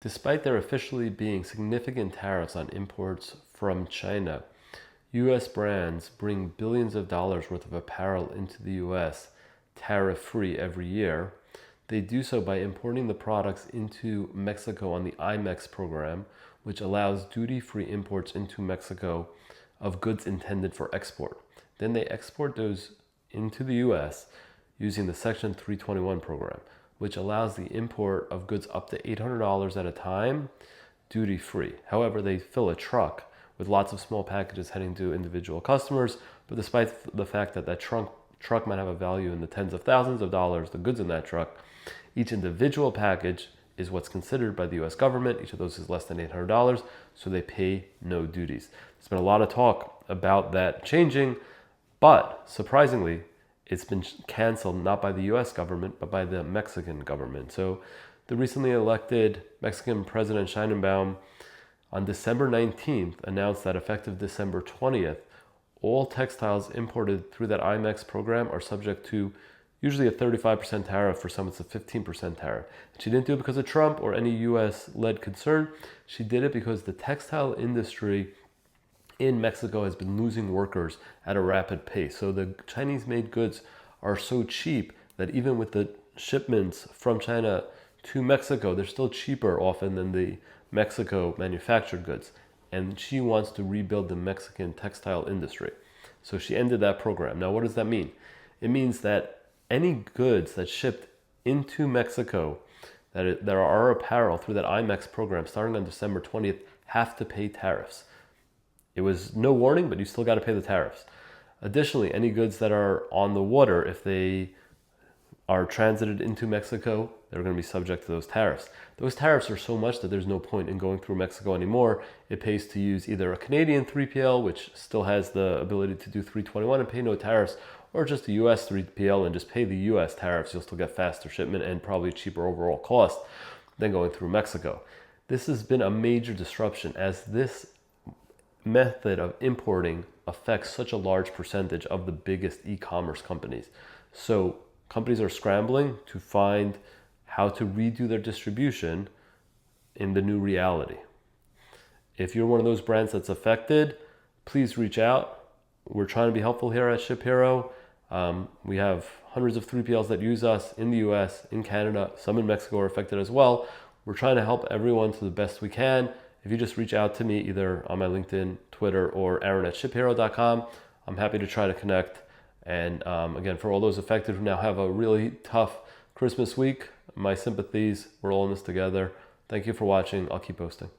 Despite there officially being significant tariffs on imports from China, U.S. brands bring billions of dollars worth of apparel into the U.S. tariff-free every year. They do so by importing the products into Mexico on the IMEX program, which allows duty-free imports into Mexico of goods intended for export. Then they export those into the U.S. using the Section 321 program, which allows the import of goods up to $800 at a time, duty-free. However, they fill a truck with lots of small packages heading to individual customers, but despite the fact that that truck might have a value in the tens of thousands of dollars, the goods in that truck, each individual package is what's considered by the U.S. government. Each of those is less than $800, so they pay no duties. There's been a lot of talk about that changing, but surprisingly, it's been canceled not by the U.S. government, but by the Mexican government. So the recently elected Mexican President Sheinbaum on December 19th announced that effective December 20th, all textiles imported through that IMEX program are subject to usually a 35% tariff. For some, it's a 15% tariff. She didn't do it because of Trump or any U.S.-led concern. She did it because the textile industry in Mexico has been losing workers at a rapid pace. So the Chinese-made goods are so cheap that even with the shipments from China to Mexico, they're still cheaper often than the Mexico manufactured goods. And she wants to rebuild the Mexican textile industry. So she ended that program. Now, what does that mean? It means that any goods that shipped into Mexico that are apparel through that IMEX program starting on December 20th have to pay tariffs. It was no warning, but you still got to pay the tariffs. Additionally, any goods that are on the water, if they are transited into Mexico, they're going to be subject to those tariffs. Those tariffs are so much that there's no point in going through Mexico anymore. It pays to use either a Canadian 3PL, which still has the ability to do 321 and pay no tariffs, or just a US 3PL and just pay the US tariffs. You'll still get faster shipment and probably cheaper overall cost than going through Mexico. This has been a major disruption as this method of importing affects such a large percentage of the biggest e-commerce companies. So companies are scrambling to find how to redo their distribution in the new reality. If you're one of those brands that's affected, please reach out. We're trying to be helpful here at Ship Hero. We have hundreds of 3PLs that use us in the US, in Canada, some in Mexico are affected as well. We're trying to help everyone to the best we can. If you just reach out to me either on my LinkedIn, Twitter, or aaron@shiphero.com, I'm happy to try to connect. And again, for all those affected who now have a really tough Christmas week, my sympathies. We're all in this together. Thank you for watching. I'll keep posting.